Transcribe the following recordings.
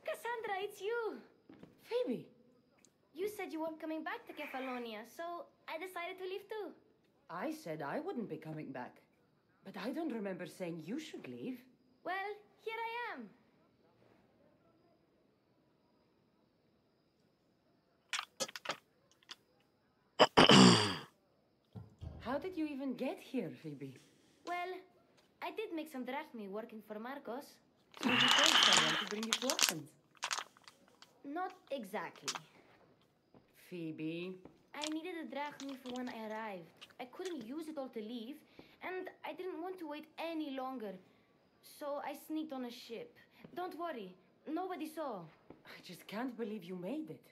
Cassandra, it's you! Phoebe! You said you weren't coming back to Kefalonia, so I decided to leave too. I said I wouldn't be coming back. But I don't remember saying you should leave. Well, here I am. How did you even get here, Phoebe? Well, I did make some drachmi working for Marcos. So you told someone to bring you to Athens? Not exactly. Phoebe... I needed a drachmi for when I arrived. I couldn't use it all to leave, and I didn't want to wait any longer. So I sneaked on a ship. Don't worry, nobody saw. I just can't believe you made it.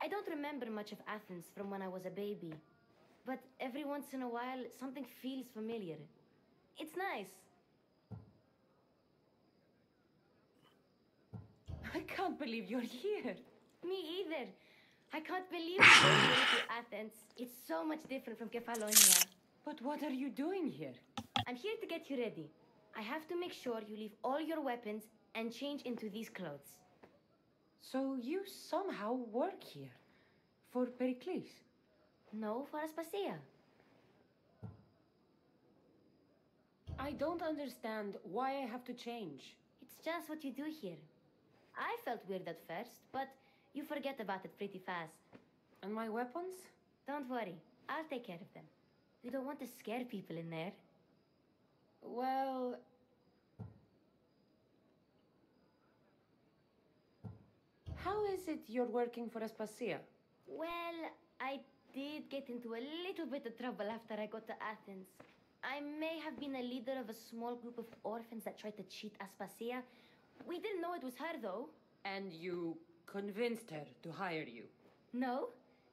I don't remember much of Athens from when I was a baby. But every once in a while, something feels familiar. It's nice. I can't believe you're here. Me either. I can't believe we're going to Athens. It's so much different from Kefalonia. But what are you doing here? I'm here to get you ready. I have to make sure you leave all your weapons and change into these clothes. So you somehow work here? For Perikles? No, for Aspasia. I don't understand why I have to change. It's just what you do here. I felt weird at first, but you forget about it pretty fast. And my weapons? Don't worry, I'll take care of them. We don't want to scare people in there. Well... How is it you're working for Aspasia? Well, I did get into a little bit of trouble after I got to Athens. I may have been a leader of a small group of orphans that tried to cheat Aspasia. We didn't know it was her, though. And you convinced her to hire you? No,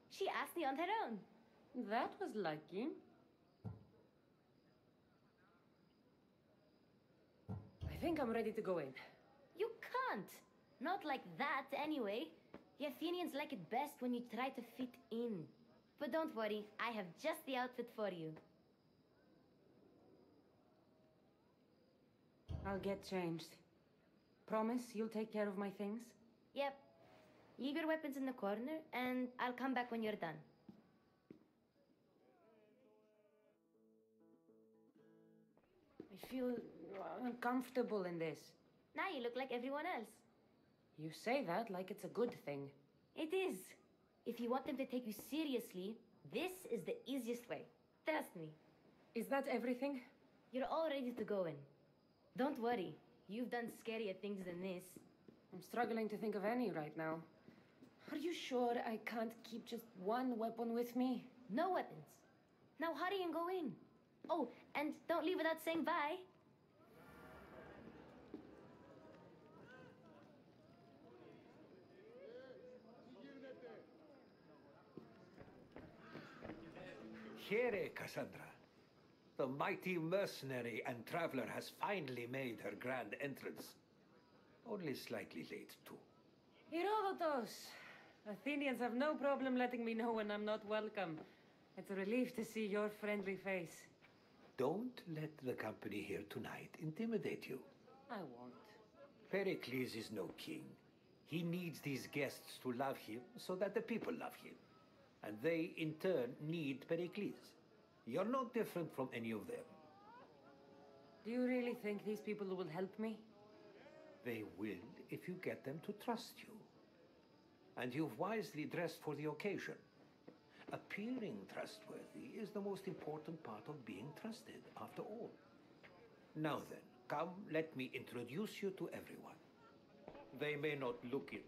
she asked me on her own. That was lucky. I think I'm ready to go in. You can't. Not like that, anyway. The Athenians like it best when you try to fit in. But don't worry, I have just the outfit for you. I'll get changed. Promise you'll take care of my things? Yep. Leave your weapons in the corner, and I'll come back when you're done. I feel uncomfortable in this. Now you look like everyone else. You say that like it's a good thing. It is. If you want them to take you seriously, this is the easiest way. Trust me. Is that everything? You're all ready to go in. Don't worry. You've done scarier things than this. I'm struggling to think of any right now. Are you sure I can't keep just one weapon with me? No weapons. Now hurry and go in. Oh, and don't leave without saying bye. Here, Cassandra. The mighty mercenary and traveler has finally made her grand entrance. Only slightly late, too. Herodotus! Athenians have no problem letting me know when I'm not welcome. It's a relief to see your friendly face. Don't let the company here tonight intimidate you. I won't. Pericles is no king. He needs these guests to love him so that the people love him. And they, in turn, need Pericles. You're no different from any of them. Do you really think these people will help me? They will if you get them to trust you. And you've wisely dressed for the occasion. Appearing trustworthy is the most important part of being trusted, after all. Now then, come, let me introduce you to everyone. They may not look it,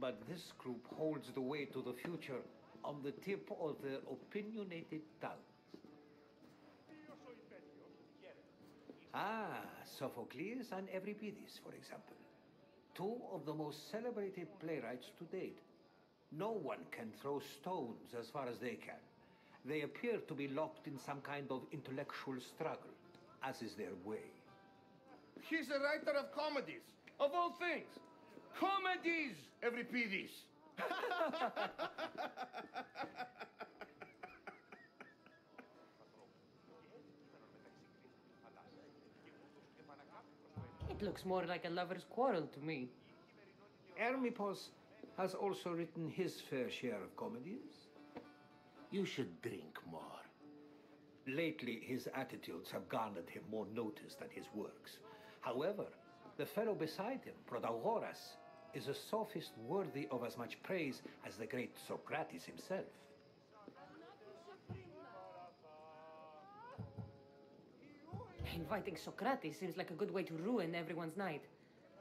but this group holds the way to the future on the tip of their opinionated tongues. Ah, Sophocles and Euripides, for example. Two of the most celebrated playwrights to date. No one can throw stones as far as they can. They appear to be locked in some kind of intellectual struggle, as is their way. He's a writer of comedies, of all things. Comedies, Euripides. It looks more like a lover's quarrel to me. Hermippos has also written his fair share of comedies. You should drink more. Lately, his attitudes have garnered him more notice than his works. However, the fellow beside him, Protagoras, is a sophist worthy of as much praise as the great Socrates himself. Inviting Socrates seems like a good way to ruin everyone's night.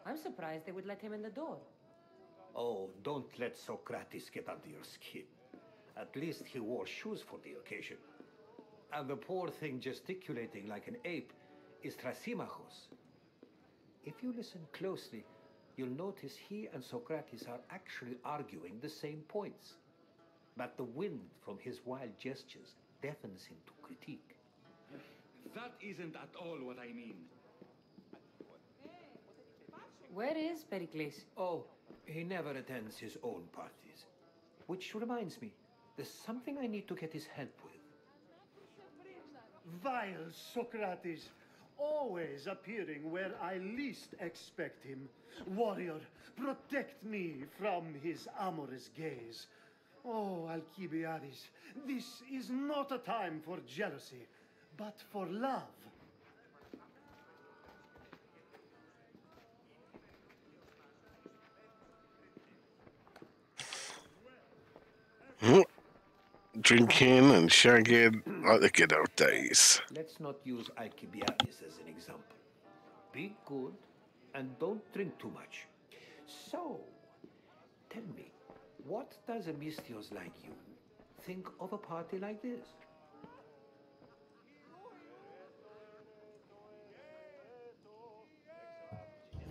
I'm surprised they would let him in the door. Oh, don't let Socrates get under your skin. At least he wore shoes for the occasion. And the poor thing gesticulating like an ape is Thrasymachos. If you listen closely, you'll notice he and Socrates are actually arguing the same points. But the wind from his wild gestures deafens him to critique. That isn't at all what I mean. Where is Perikles? Oh, he never attends his own parties. Which reminds me, there's something I need to get his help with. Vile Socrates, always appearing where I least expect him. Warrior, protect me from his amorous gaze. Oh, Alcibiades, this is not a time for jealousy, but for love. Drinking and shagging like the good old days. Let's not use Alcibiades as an example. Be good and don't drink too much. So, tell me, what does a Mystios like you think of a party like this?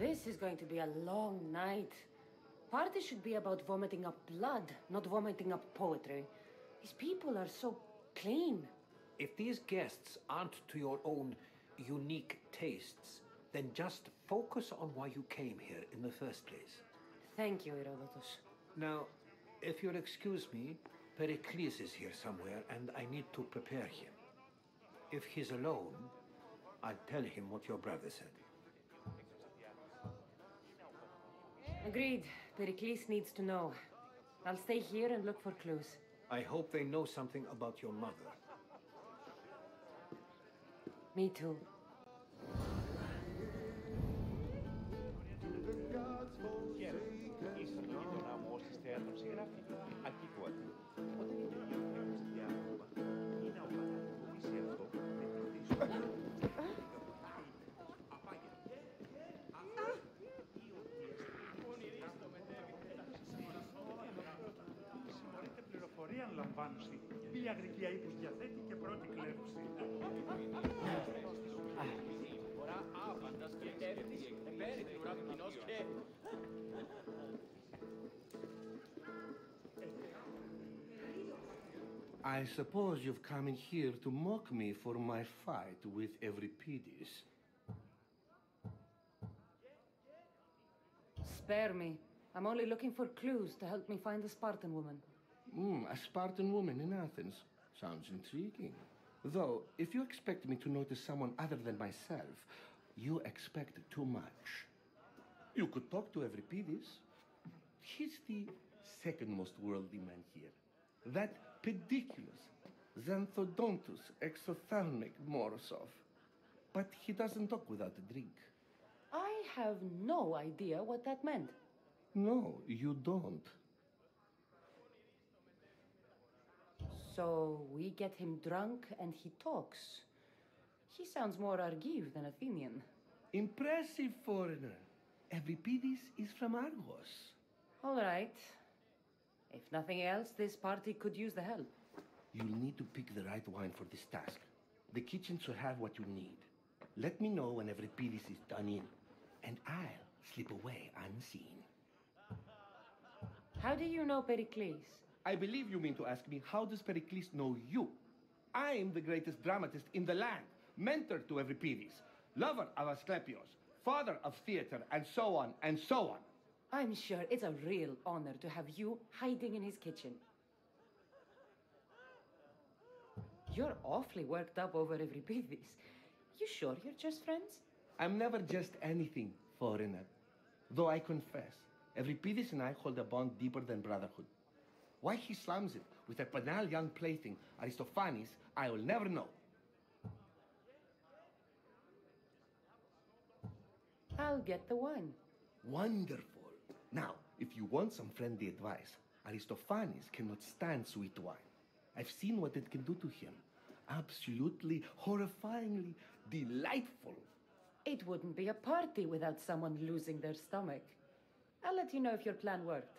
This is going to be a long night. Party should be about vomiting up blood, not vomiting up poetry. These people are so clean. If these guests aren't to your own unique tastes, then just focus on why you came here in the first place. Thank you, Herodotus. Now, if you'll excuse me, Perikles is here somewhere and I need to prepare him. If he's alone, I'll tell him what your brother said. Agreed. Perikles needs to know. I'll stay here and look for clues. I hope they know something about your mother. Me too. I suppose you've come in here to mock me for my fight with Euripides. Spare me. I'm only looking for clues to help me find the Spartan woman. A Spartan woman in Athens. Sounds intriguing. Though, if you expect me to notice someone other than myself, you expect too much. You could talk to Euripides. He's the second most worldly man here. That pediculous, xanthodontus, exophthalmic Morosov. But he doesn't talk without a drink. I have no idea what that meant. No, you don't. So we get him drunk and he talks. He sounds more Argive than Athenian. Impressive foreigner. Euripides is from Argos. All right. If nothing else, this party could use the help. You'll need to pick the right wine for this task. The kitchen should have what you need. Let me know when Euripides is done in, and I'll slip away unseen. How do you know Pericles? I believe you mean to ask me, how does Pericles know you? I'm the greatest dramatist in the land, mentor to Euripides, lover of Asclepios, father of theater, and so on, and so on. I'm sure it's a real honor to have you hiding in his kitchen. You're awfully worked up over Euripides. You sure you're just friends? I'm never just anything, foreigner. Though I confess, Euripides and I hold a bond deeper than brotherhood. Why he slams it with a banal young plaything, Aristophanes, I will never know. I'll get the wine. Wonderful. Now, if you want some friendly advice, Aristophanes cannot stand sweet wine. I've seen what it can do to him. Absolutely, horrifyingly delightful. It wouldn't be a party without someone losing their stomach. I'll let you know if your plan worked.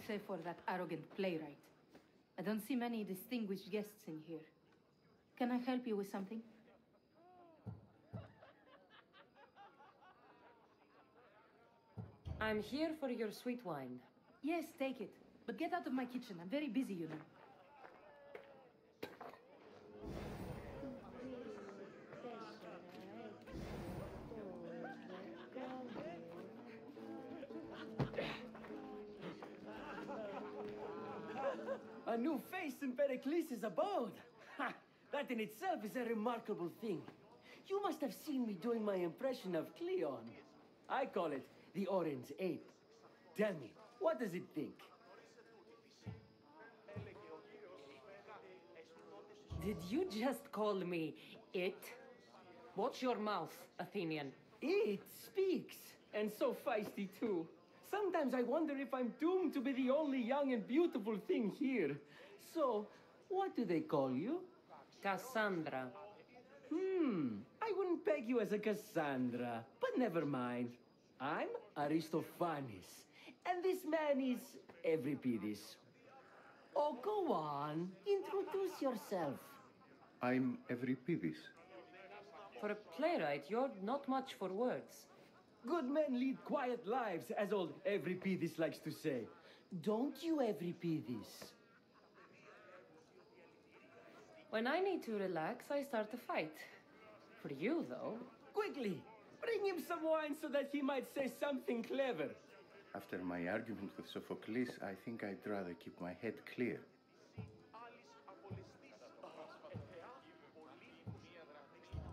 Save for that arrogant playwright. I don't see many distinguished guests in here. Can I help you with something? I'm here for your sweet wine. Yes, take it. But get out of my kitchen. I'm very busy, you know. A new face in Perikles' abode. Ha! That in itself is a remarkable thing. You must have seen me doing my impression of Cleon. I call it the Orange Ape. Tell me, what does it think? Did you just call me it? Watch your mouth, Athenian. It speaks, and so feisty too. Sometimes I wonder if I'm doomed to be the only young and beautiful thing here. So, what do they call you? Cassandra. I wouldn't peg you as a Cassandra, but never mind. I'm Aristophanes, and this man is Euripides. Oh, go on. Introduce yourself. I'm Euripides. For a playwright, you're not much for words. Good men lead quiet lives, as old Euripides likes to say. Don't you, Euripides? When I need to relax, I start a fight. For you, though... Quickly, bring him some wine so that he might say something clever. After my argument with Sophocles, I think I'd rather keep my head clear.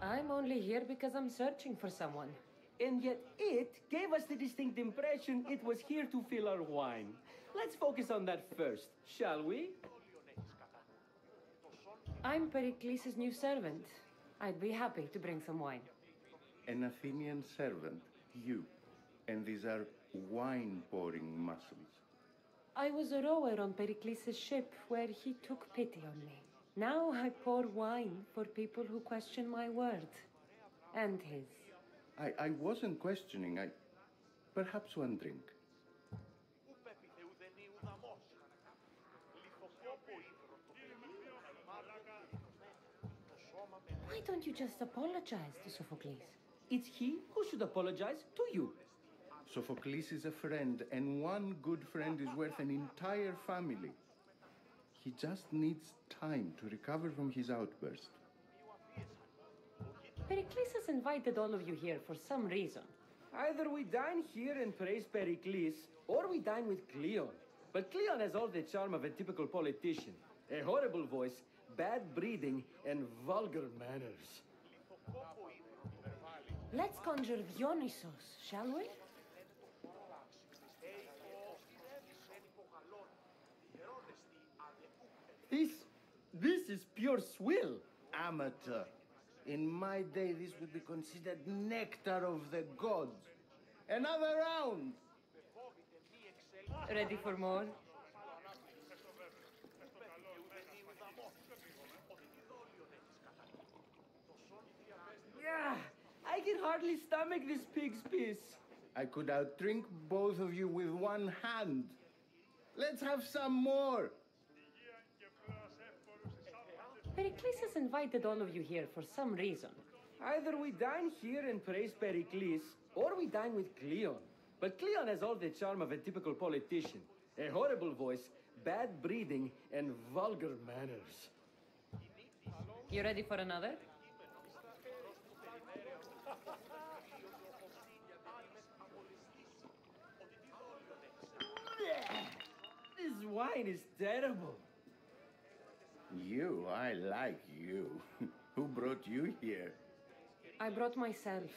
I'm only here because I'm searching for someone. And yet it gave us the distinct impression it was here to fill our wine. Let's focus on that first, shall we? I'm Pericles' new servant. I'd be happy to bring some wine. An Athenian servant, you. And these are wine-pouring muscles. I was a rower on Pericles' ship where he took pity on me. Now I pour wine for people who question my word. And his. I wasn't questioning. Perhaps one drink. Why don't you just apologize to Sophocles? It's he who should apologize to you. Sophocles is a friend, and one good friend is worth an entire family. He just needs time to recover from his outburst. Pericles has invited all of you here for some reason. Either we dine here and praise Pericles, or we dine with Cleon. But Cleon has all the charm of a typical politician. A horrible voice, bad breeding, and vulgar manners. Let's conjure Dionysos, shall we? This is pure swill. Amateur. In my day, this would be considered nectar of the gods. Another round! Ready for more? Yeah, I can hardly stomach this pig's piss. I could outdrink both of you with one hand. Let's have some more! Perikles has invited all of you here for some reason. Either we dine here and praise Perikles, or we dine with Cleon. But Cleon has all the charm of a typical politician. A horrible voice, bad breeding, and vulgar manners. You ready for another? This wine is terrible. You, I like you. Who brought you here? I brought myself.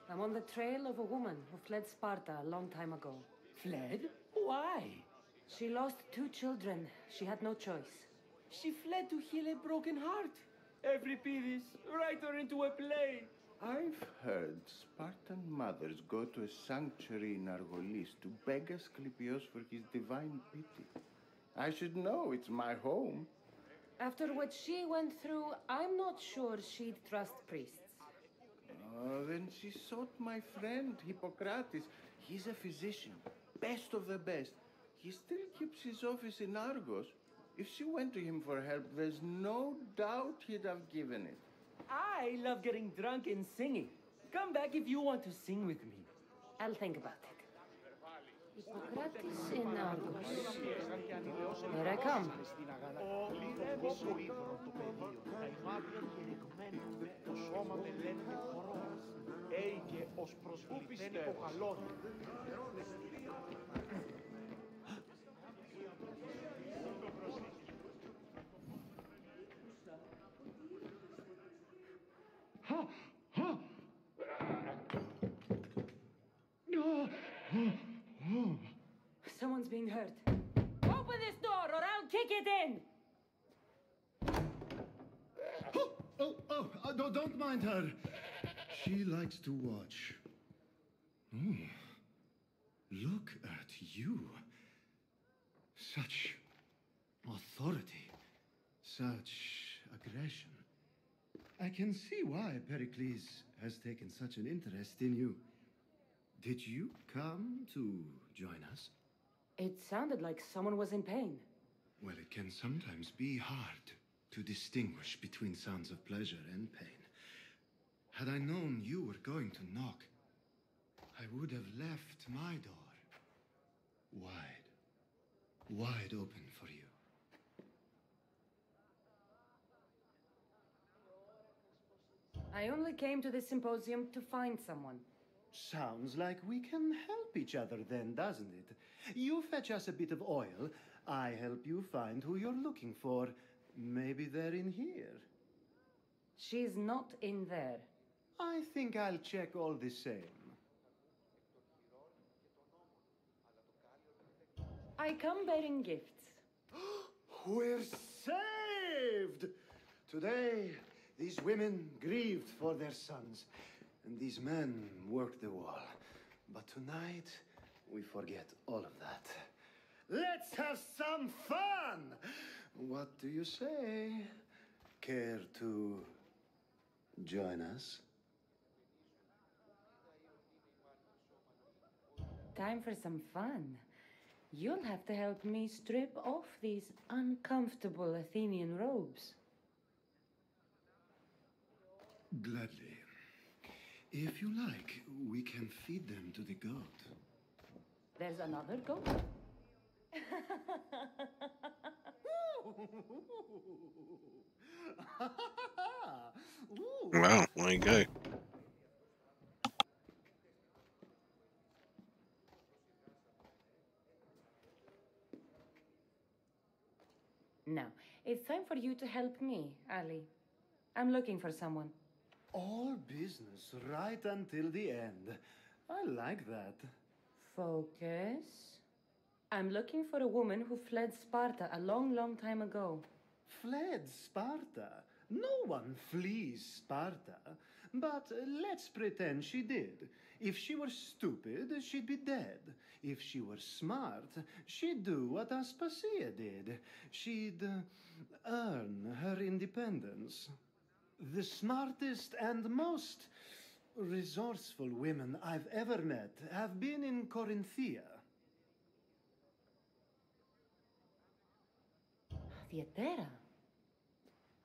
I'm on the trail of a woman who fled Sparta a long time ago. Fled? Why? She lost 2 children. She had no choice. She fled to heal a broken heart. Euripides, write her into a play. I've heard Spartan mothers go to a sanctuary in Argolis to beg Asclepios for his divine pity. I should know, it's my home. After what she went through, I'm not sure she'd trust priests. Then she sought my friend, Hippocrates. He's a physician, best of the best. He still keeps his office in Argos. If she went to him for help, there's no doubt he'd have given it. I love getting drunk and singing. Come back if you want to sing with me. I'll think about it. Hippocrates in Argos. Here I come. Someone's being hurt. Open this door or I'll kick it in! Don't mind her. She likes to watch. Oh, look at you. Such authority, such aggression. I can see why Pericles has taken such an interest in you. Did you come to join us? It sounded like someone was in pain. Well, it can sometimes be hard to distinguish between sounds of pleasure and pain. Had I known you were going to knock, I would have left my door wide open for you. I only came to the Symposium to find someone. Sounds like we can help each other then, doesn't it? You fetch us a bit of oil, I help you find who you're looking for. Maybe they're in here. She's not in there. I think I'll check all the same. I come bearing gifts. We're saved! Today, these women grieved for their sons, and these men worked the wall. But tonight, we forget all of that. Let's have some fun! What do you say? Care to join us? Time for some fun. You'll have to help me strip off these uncomfortable Athenian robes. Gladly. If you like, we can feed them to the goat. There's another goat? Wow, there you go. Now, it's time for you to help me, Ali. I'm looking for someone. All business right until the end. I like that. Focus. I'm looking for a woman who fled Sparta a long, long time ago. Fled Sparta? No one flees Sparta. But let's pretend she did. If she were stupid, she'd be dead. If she were smart, she'd do what Aspasia did. She'd earn her independence. The smartest and most resourceful women I've ever met have been in Corinthia. Theatera?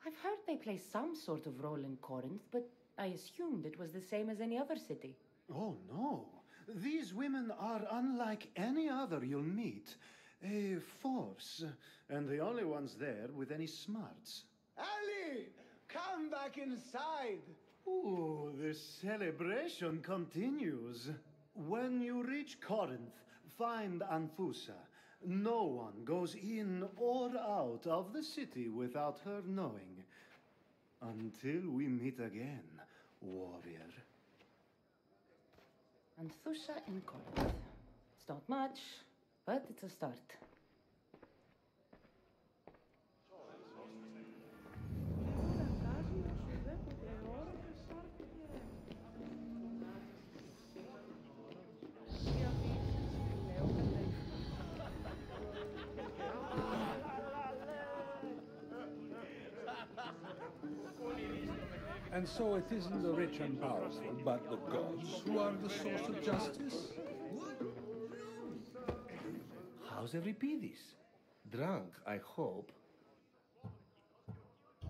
I've I've heard they play some sort of role in Corinth, but I assumed it was the same as any other city. Oh, no. These women are unlike any other you'll meet. A force, and the only ones there with any smarts. Ali, come back inside. Ooh, the celebration continues. When you reach Corinth, find Anfusa. No one goes in or out of the city without her knowing. Until we meet again, warrior. Anthusha in Corinth. It's not much, but it's a start. And so it isn't the rich and powerful, but the gods who are the source of justice. How's Euripides? Drunk, I hope.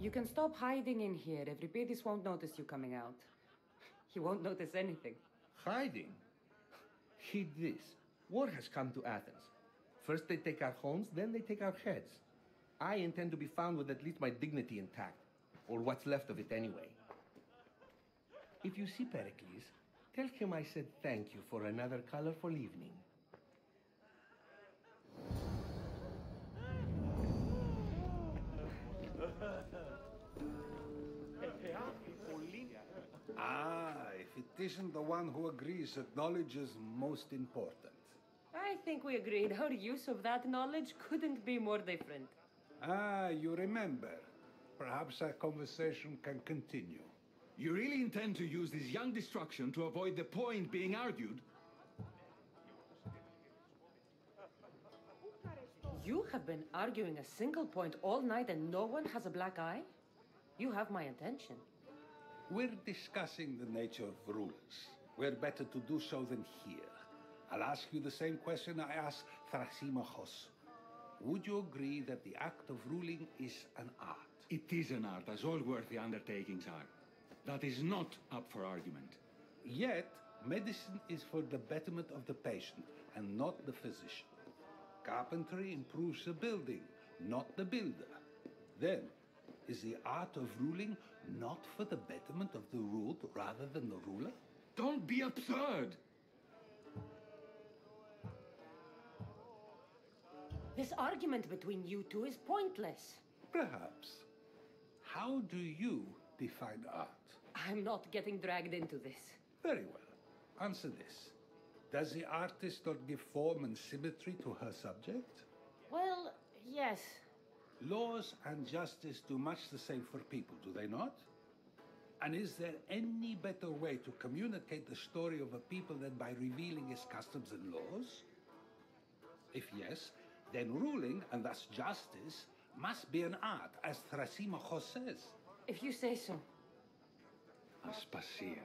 You can stop hiding in here. Euripides won't notice you coming out. He won't notice anything. Hiding? Heed this. War has come to Athens. First they take our homes, then they take our heads. I intend to be found with at least my dignity intact. Or what's left of it anyway. If you see Perikles, tell him I said thank you for another colorful evening. If it isn't the one who agrees that knowledge is most important. I think we agreed our use of that knowledge couldn't be more different. You remember. Perhaps our conversation can continue. You really intend to use this young destruction to avoid the point being argued? You have been arguing a single point all night and no one has a black eye? You have my attention. We're discussing the nature of rulers. We're better to do so than here. I'll ask you the same question I asked Thrasymachos. Would you agree that the act of ruling is an art? It is an art, as all worthy undertakings are. That is not up for argument. Yet, medicine is for the betterment of the patient and not the physician. Carpentry improves the building, not the builder. Then, is the art of ruling not for the betterment of the ruled rather than the ruler? Don't be absurd! This argument between you two is pointless. Perhaps. How do you define art? I'm not getting dragged into this. Very well. Answer this. Does the artist not give form and symmetry to her subject? Well, yes. Laws and justice do much the same for people, do they not? And is there any better way to communicate the story of a people than by revealing its customs and laws? If yes, then ruling, and thus justice, must be an art, as Thrasymachos says. If you say so. Aspasia.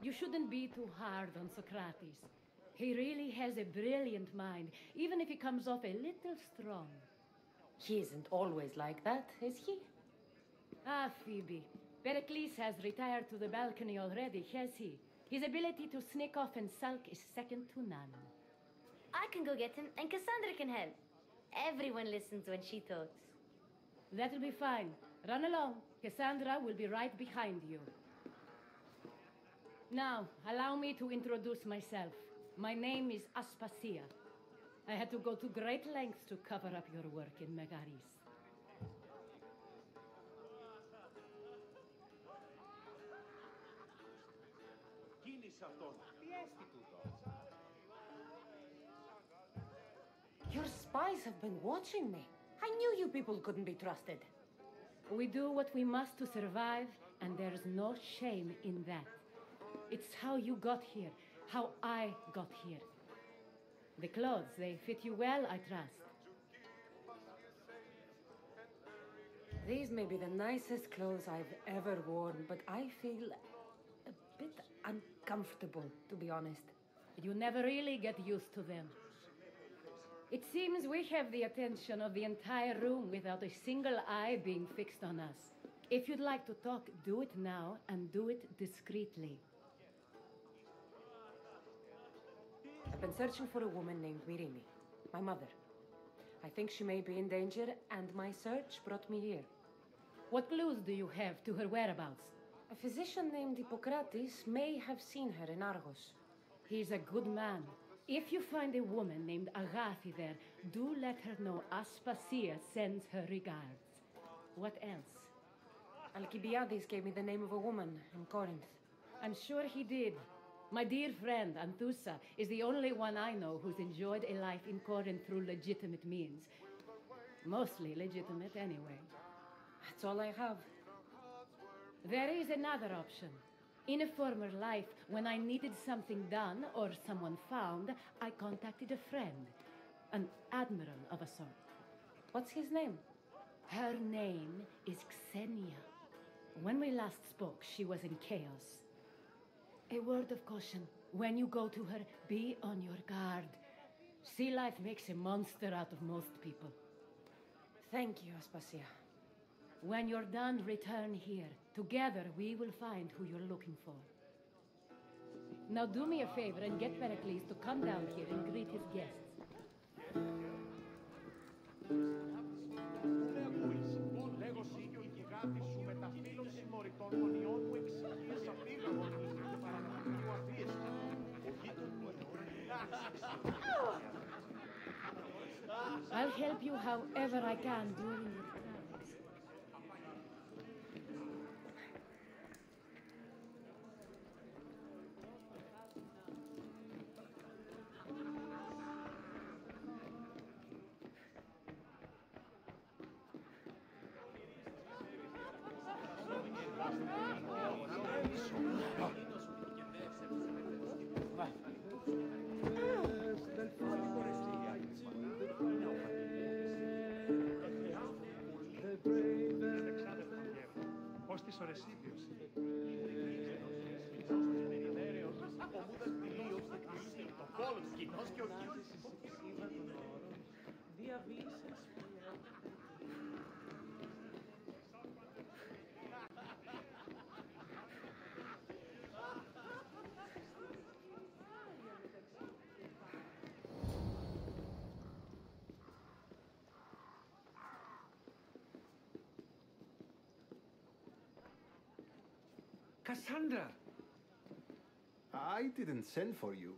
You shouldn't be too hard on Socrates. He really has a brilliant mind, even if he comes off a little strong. He isn't always like that, is he? Ah, Phoebe. Pericles has retired to the balcony already, has he? His ability to sneak off and sulk is second to none. I can go get him, and Cassandra can help. Everyone listens when she talks. That'll be fine. Run along. Cassandra will be right behind you. Now, allow me to introduce myself. My name is Aspasia. I had to go to great lengths to cover up your work in Megaris. You're spies have been watching me. I knew you people couldn't be trusted. We do what we must to survive, and there's no shame in that. It's how you got here, how I got here. The clothes, they fit you well, I trust. These may be the nicest clothes I've ever worn, but I feel a bit uncomfortable, to be honest. You never really get used to them. It seems we have the attention of the entire room without a single eye being fixed on us. If you'd like to talk, do it now, and do it discreetly. I've been searching for a woman named Mirimi, my mother. I think she may be in danger, and my search brought me here. What clues do you have to her whereabouts? A physician named Hippocrates may have seen her in Argos. He's a good man. If you find a woman named Agathi there, do let her know Aspasia sends her regards. What else? Alcibiades gave me the name of a woman in Corinth. I'm sure he did. My dear friend, Anthusa, is the only one I know who's enjoyed a life in Corinth through legitimate means. Mostly legitimate, anyway. That's all I have. There is another option. In a former life, when I needed something done or someone found, I contacted a friend. An admiral of a sort. What's his name? Her name is Xenia. When we last spoke, she was in chaos. A word of caution. When you go to her, be on your guard. Sea life makes a monster out of most people. Thank you, Aspasia. When you're done, return here. Together, we will find who you're looking for. Now do me a favor and get Perikles to come down here and greet his guests. I'll help you however I can during your travels. Cassandra! I didn't send for you.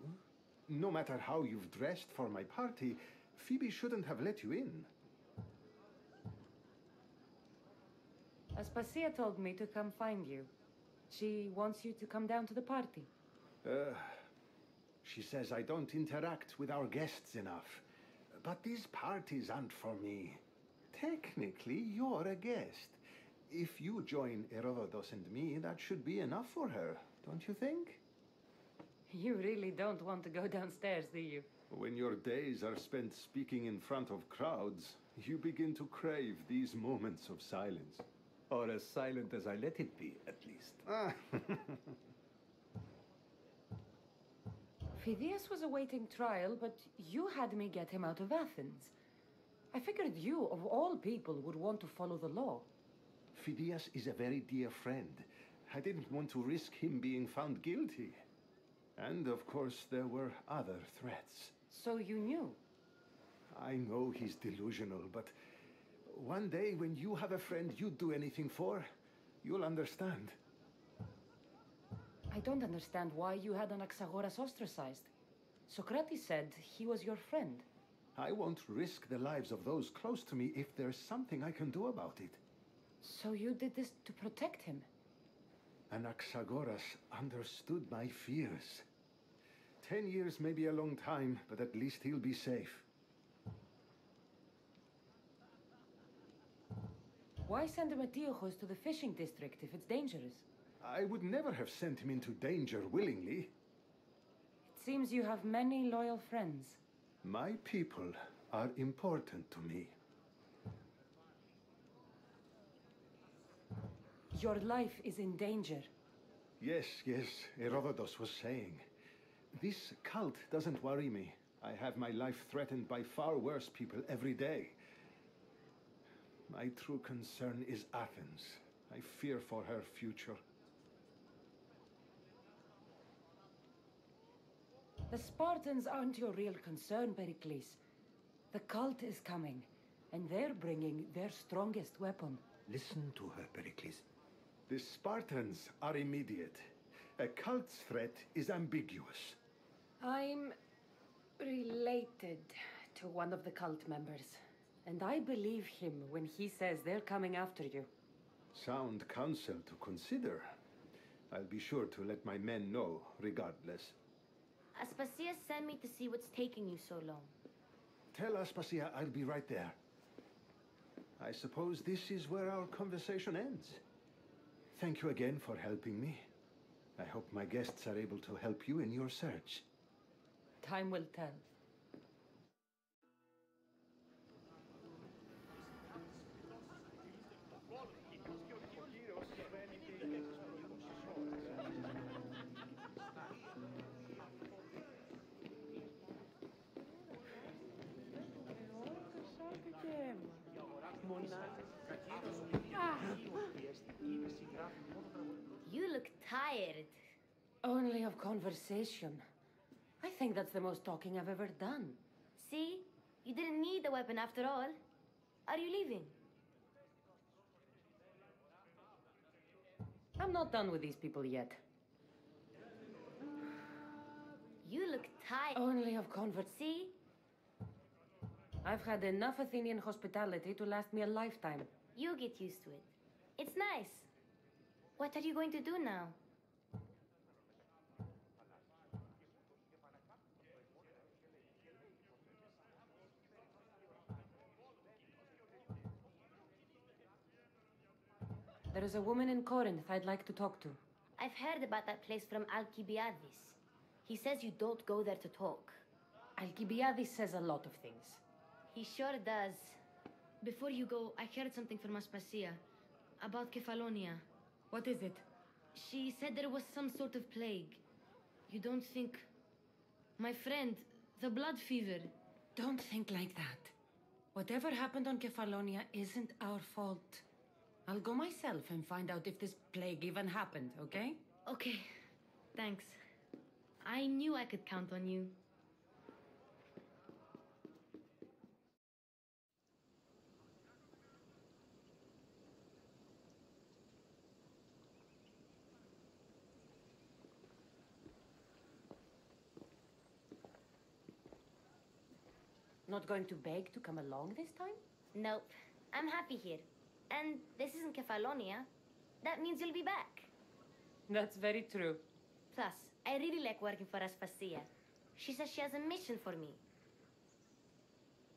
No matter how you've dressed for my party, Phoebe shouldn't have let you in. Aspasia told me to come find you. She wants you to come down to the party. She says I don't interact with our guests enough. But these parties aren't for me. Technically, you're a guest. If you join Herodotus and me, that should be enough for her, don't you think? You really don't want to go downstairs, do you? When your days are spent speaking in front of crowds, you begin to crave these moments of silence. Or as silent as I let it be, at least. Phidias was awaiting trial, but you had me get him out of Athens. I figured you, of all people, would want to follow the law. Phidias is a very dear friend. I didn't want to risk him being found guilty. And, of course, there were other threats. So you knew? I know he's delusional, but one day when you have a friend you'd do anything for, you'll understand. I don't understand why you had Anaxagoras ostracized. Socrates said he was your friend. I won't risk the lives of those close to me if there's something I can do about it. So you did this to protect him? Anaxagoras understood my fears. 10 years may be a long time, but at least he'll be safe. Why send Matiojos to the fishing district if it's dangerous? I would never have sent him into danger willingly. It seems you have many loyal friends. My people are important to me. Your life is in danger. Yes, Herodotus was saying. This cult doesn't worry me. I have my life threatened by far worse people every day. My true concern is Athens. I fear for her future. The Spartans aren't your real concern, Perikles. The cult is coming, and they're bringing their strongest weapon. Listen to her, Perikles. The Spartans are immediate. A cult's threat is ambiguous. I'm related to one of the cult members, and I believe him when he says they're coming after you. Sound counsel to consider. I'll be sure to let my men know, regardless. Aspasia sent me to see what's taking you so long. Tell Aspasia I'll be right there. I suppose this is where our conversation ends. Thank you again for helping me. I hope my guests are able to help you in your search. Time will tell. You look tired. Only of conversation. I think that's the most talking I've ever done. See? You didn't need the weapon after all. Are you leaving? I'm not done with these people yet. You look tired. Only of See? I've had enough Athenian hospitality to last me a lifetime. You get used to it. It's nice. What are you going to do now? There is a woman in Corinth I'd like to talk to. I've heard about that place from Alcibiades. He says you don't go there to talk. Alcibiades says a lot of things. He sure does. Before you go, I heard something from Aspasia about Kefalonia. What is it? She said there was some sort of plague. You don't think... My friend, the blood fever. Don't think like that. Whatever happened on Kefalonia isn't our fault. I'll go myself and find out if this plague even happened, okay? Okay, thanks. I knew I could count on you. Not going to beg to come along this time? Nope. I'm happy here. And this isn't Kefalonia. That means you'll be back. That's very true. Plus, I really like working for Aspasia. She says she has a mission for me.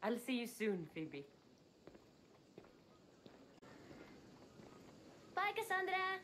I'll see you soon, Phoebe. Bye, Cassandra!